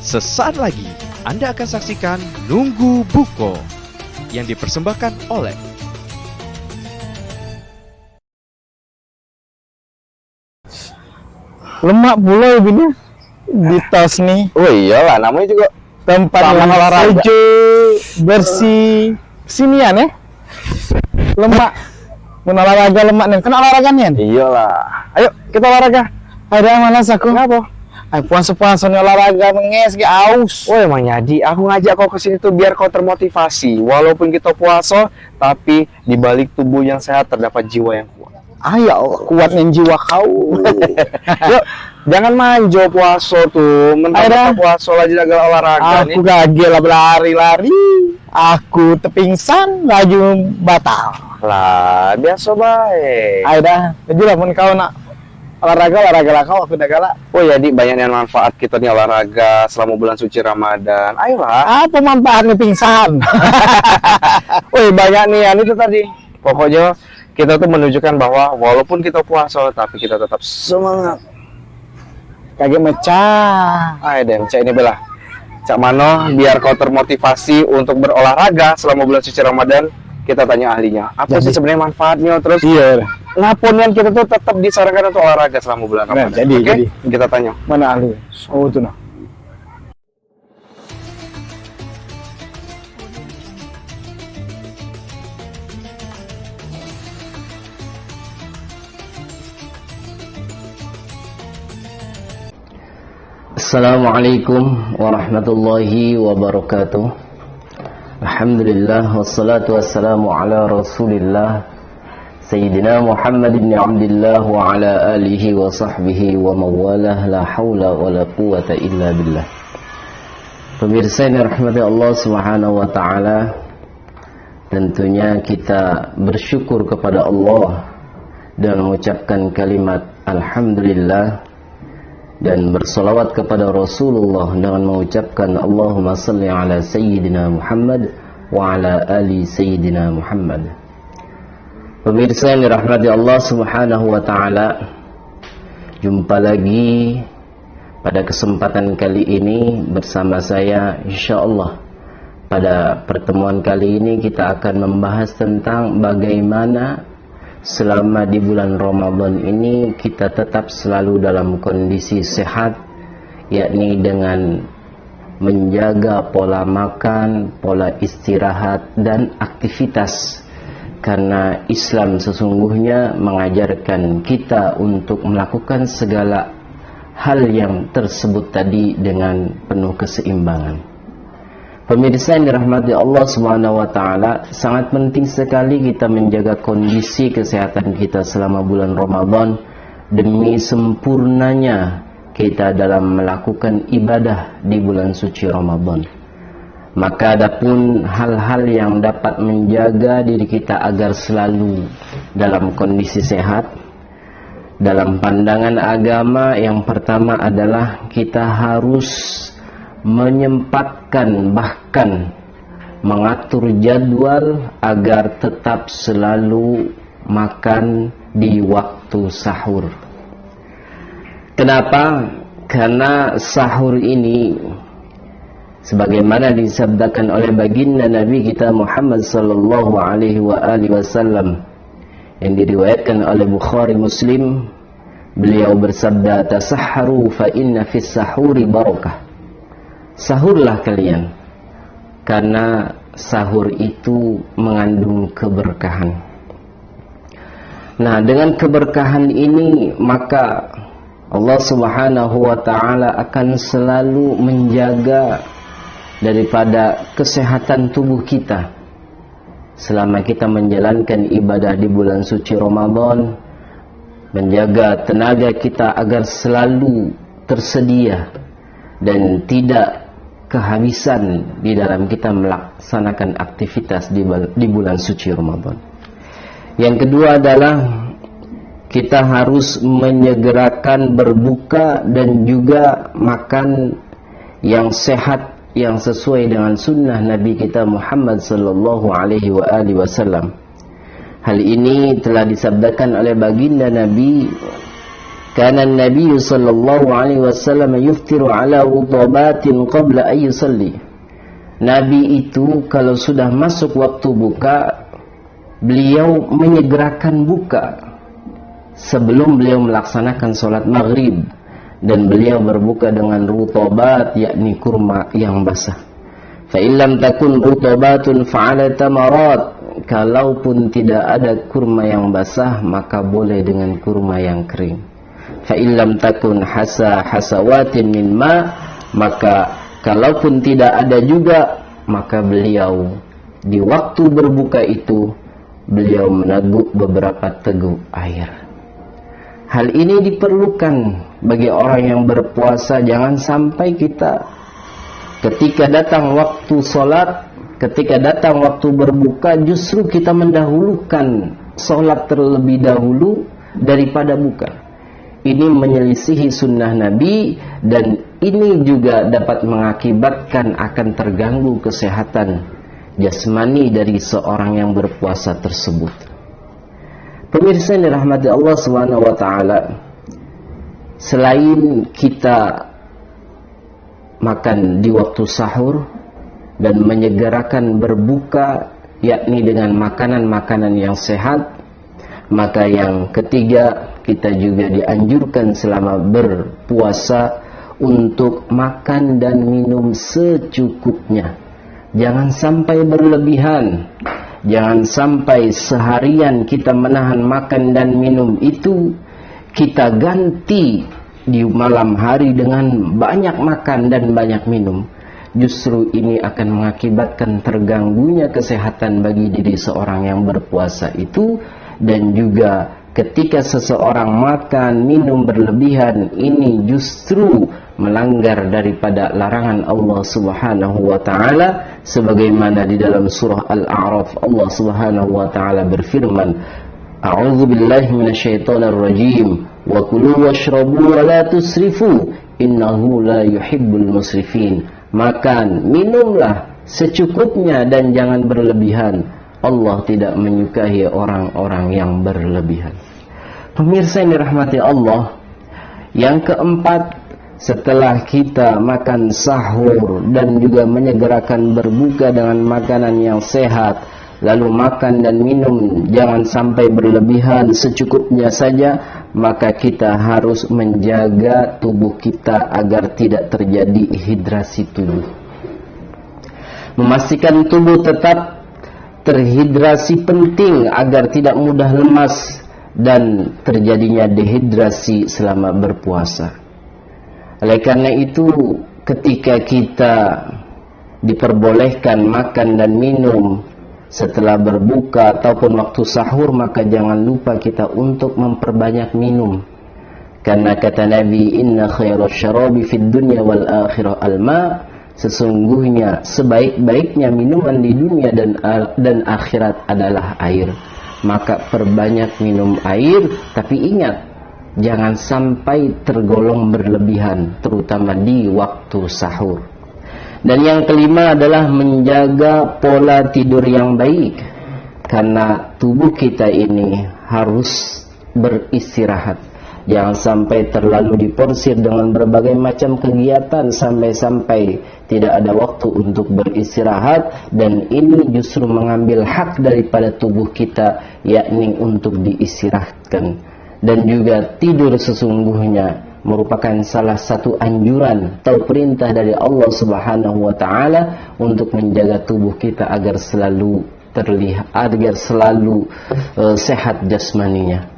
Sesaat lagi Anda akan saksikan Nunggu Buko yang dipersembahkan oleh lemak pula ini di tas nih. Oh iyalah, namanya juga Tempat yang olahraga, sejuk, bersih, sinian ya. Lemak, mun olahraga lemak nih. Kena olahraga nih. Iyalah. Ayo kita olahraga. Ada malas aku. Kenapa? Puasa-puasa nih olahraga menges, ge aus. Oh emang jadi, aku ngajak kau kesini tuh biar kau termotivasi. Walaupun kita puasa, tapi di balik tubuh yang sehat terdapat jiwa yang kuat. Ya Allah, kuatnya jiwa kau. Yuk, jangan manjo puasa tuh. Mentang-mentang puasa lagi jaga olahraga Aku gagal lah berlari-lari. Aku tepingsan, laju batal. lah. Biasa baik. Ayo dah, lah pun kau nak olahraga lah kau, aku udah galak. Oh jadi banyak yang manfaat kita nih olahraga selama bulan suci Ramadan. Ayolah. Apa manfaatnya pingsan? Woi banyak nih, itu tadi. Pokoknya kita tuh menunjukkan bahwa walaupun kita puasa, tapi kita tetap semangat. Kaget mecah. Ayo Den, Cak ini Bella. Cak Mano, biar kau termotivasi untuk berolahraga selama bulan suci Ramadan, kita tanya ahlinya. Apa sih sebenarnya manfaatnya? Terus Iya. ngapunnya kita tuh tetap disarankan untuk olahraga selama bulan Nah, Ramadan. jadi, Oke? jadi. Kita tanya. Mana ahli? Oh itu nah. Assalamualaikum warahmatullahi wabarakatuh. Alhamdulillah wassalatu wassalamu ala Rasulillah Sayyidina Muhammad ibn Abdullah wa ala alihi wa sahbihi wa mawalah, la hawla wa la quwata illa billah. Pemirsa yang dirahmati Allah Subhanahu wa taala, tentunya kita bersyukur kepada Allah dan mengucapkan kalimat alhamdulillah dan bersolawat kepada Rasulullah dengan mengucapkan Allahumma salli ala Sayyidina Muhammad wa ala ali Sayyidina Muhammad. Pemirsa yang dirahmati Allah Subhanahu wa taala, jumpa lagi pada kesempatan kali ini bersama saya insyaallah. Pada pertemuan kali ini kita akan membahas tentang bagaimana selama di bulan Ramadan ini kita tetap selalu dalam kondisi sehat, yakni dengan menjaga pola makan, pola istirahat dan aktivitas. Karena Islam sesungguhnya mengajarkan kita untuk melakukan segala hal yang tersebut tadi dengan penuh keseimbangan. Pemirsa yang dirahmati Allah Subhanahu wa taala, sangat penting sekali kita menjaga kondisi kesehatan kita selama bulan Ramadan demi sempurnanya kita dalam melakukan ibadah di bulan suci Ramadan. Maka adapun hal-hal yang dapat menjaga diri kita agar selalu dalam kondisi sehat, dalam pandangan agama yang pertama adalah kita harus menyempatkan, bahkan mengatur jadwal agar tetap selalu makan di waktu sahur. Kenapa? Karena sahur ini sebagaimana disabdakan oleh baginda Nabi kita Muhammad sallallahu alaihi wasallam yang diriwayatkan oleh Bukhari Muslim, beliau bersabda, tasahharu fa inna fis sahuri barakah. Sahurlah kalian, karena sahur itu mengandung keberkahan. Nah, dengan keberkahan ini maka Allah Subhanahu wa taala akan selalu menjaga daripada kesehatan tubuh kita selama kita menjalankan ibadah di bulan suci Ramadan, menjaga tenaga kita agar selalu tersedia dan tidak kehabisan di dalam kita melaksanakan aktivitas di bulan suci Ramadan. Yang kedua adalah kita harus menyegerakan berbuka dan juga makan yang sehat, yang sesuai dengan sunnah Nabi kita Muhammad sallallahu alaihi wasallam. Hal ini telah disabdakan oleh baginda Nabi Kana an-nabiy sallallahu alaihi wasallam yuftiru ala wudabatin qabla an yusalli. Nabi itu kalau sudah masuk waktu buka, beliau menyegerakan buka sebelum beliau melaksanakan sholat maghrib, dan beliau berbuka dengan rutobat, yakni kurma yang basah. Fa illam takun rutobatun fa'ala tamarat. Kalaupun tidak ada kurma yang basah, maka boleh dengan kurma yang kering. Fa illam takun hasawatin min ma, maka kalaupun tidak ada juga, maka beliau di waktu berbuka itu beliau meneguk beberapa teguk air. Hal ini diperlukan bagi orang yang berpuasa. Jangan sampai kita ketika datang waktu sholat, ketika datang waktu berbuka, justru kita mendahulukan sholat terlebih dahulu daripada buka. Ini menyelisihi sunnah Nabi, dan ini juga dapat mengakibatkan akan terganggu kesehatan jasmani dari seorang yang berpuasa tersebut. Pemirsa yang dirahmati Allah Subhanahu wa taala, selain kita makan di waktu sahur dan menyegerakan berbuka, yakni dengan makanan-makanan yang sehat, maka yang ketiga, kita juga dianjurkan selama berpuasa untuk makan dan minum secukupnya. Jangan sampai berlebihan. Jangan sampai seharian kita menahan makan dan minum itu, kita ganti di malam hari dengan banyak makan dan banyak minum. Justru ini akan mengakibatkan terganggunya kesehatan bagi diri seorang yang berpuasa itu. Dan juga ketika seseorang makan minum berlebihan, ini justru melanggar daripada larangan Allah Subhanahu wa taala, sebagaimana di dalam surah Al-A'raf Allah Subhanahu wa taala berfirman, A'udzu billahi minasyaitonir rajim, wa kulu washrabu wa la tusrifu, innahu la yuhibbul musrifin. Makan, minumlah secukupnya dan jangan berlebihan. Allah tidak menyukai orang-orang yang berlebihan. Pemirsa yang dirahmati Allah, yang keempat, setelah kita makan sahur dan juga menyegerakan berbuka dengan makanan yang sehat, lalu makan dan minum jangan sampai berlebihan, secukupnya saja, maka kita harus menjaga tubuh kita agar tidak terjadi hidrasi tubuh. Memastikan tubuh tetap terhidrasi penting agar tidak mudah lemas dan terjadinya dehidrasi selama berpuasa. Oleh karena itu, ketika kita diperbolehkan makan dan minum setelah berbuka ataupun waktu sahur, maka jangan lupa kita untuk memperbanyak minum. Karena kata Nabi, inna khairas syarabi fid dunya wal akhirah al-ma'. Sesungguhnya sebaik-baiknya minuman di dunia dan akhirat adalah air. Maka perbanyak minum air, tapi ingat, jangan sampai tergolong berlebihan, terutama di waktu sahur. Dan yang kelima adalah menjaga pola tidur yang baik, karena tubuh kita ini harus beristirahat. Jangan sampai terlalu diporsir dengan berbagai macam kegiatan sampai-sampai tidak ada waktu untuk beristirahat, dan ini justru mengambil hak daripada tubuh kita, yakni untuk diistirahatkan. Dan juga tidur sesungguhnya merupakan salah satu anjuran atau perintah dari Allah Subhanahu wa taala untuk menjaga tubuh kita agar selalu terlihat, agar selalu sehat jasmaninya.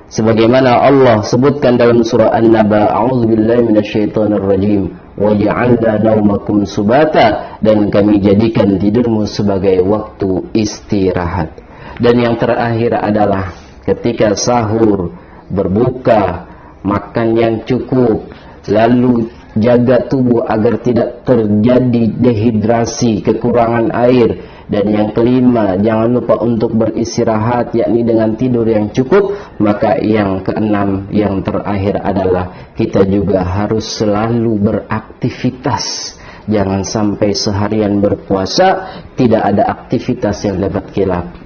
Sebagaimana Allah sebutkan dalam surah An-Naba, A'udzubillahi minasyaitonir rajim, wa ja'alna naumakum subata, dan kami jadikan tidurmu sebagai waktu istirahat. Dan yang terakhir adalah ketika sahur, berbuka, makan yang cukup, lalu jaga tubuh agar tidak terjadi dehidrasi, kekurangan air. Dan yang kelima, jangan lupa untuk beristirahat, yakni dengan tidur yang cukup. Maka yang keenam, yang terakhir adalah kita juga harus selalu beraktivitas. Jangan sampai seharian berpuasa tidak ada aktivitas yang dapat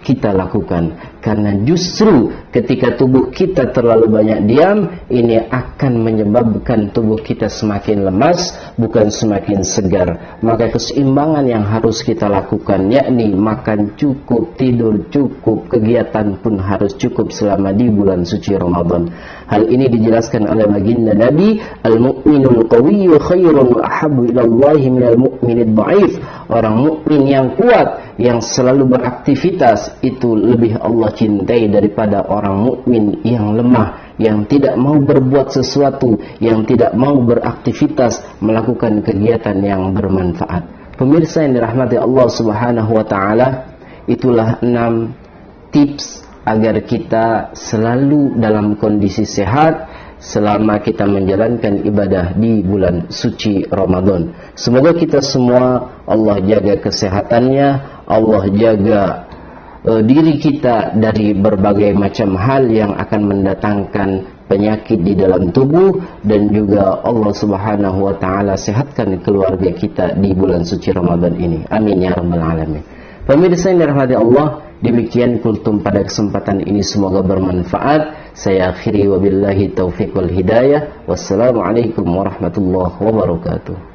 kita lakukan. Karena justru ketika tubuh kita terlalu banyak diam, ini akan menyebabkan tubuh kita semakin lemas, bukan semakin segar. Maka keseimbangan yang harus kita lakukan, yakni makan cukup, tidur cukup, kegiatan pun harus cukup selama di bulan suci Ramadan. Hal ini dijelaskan oleh baginda Nabi, al-mu'minul qawiyyu khairun wa ahabbu ila Allahi minal mu'minid dha'if. Orang mukmin yang kuat, yang selalu beraktivitas, itu lebih Allah cintai daripada orang mukmin yang lemah, yang tidak mau berbuat sesuatu, yang tidak mau beraktivitas, melakukan kegiatan yang bermanfaat. Pemirsa yang dirahmati Allah Subhanahu wa taala, itulah 6 tips agar kita selalu dalam kondisi sehat selama kita menjalankan ibadah di bulan suci Ramadan. Semoga kita semua Allah jaga kesehatannya, Allah jaga diri kita dari berbagai macam hal yang akan mendatangkan penyakit di dalam tubuh, dan juga Allah Subhanahu wa taala sehatkan keluarga kita di bulan suci Ramadan ini. Amin ya rabbal alamin. Pemirsa yang dirahmati Allah, demikian kultum pada kesempatan ini, semoga bermanfaat. Saya akhiri wabillahi taufiq wal hidayah. Wassalamualaikum warahmatullahi wabarakatuh.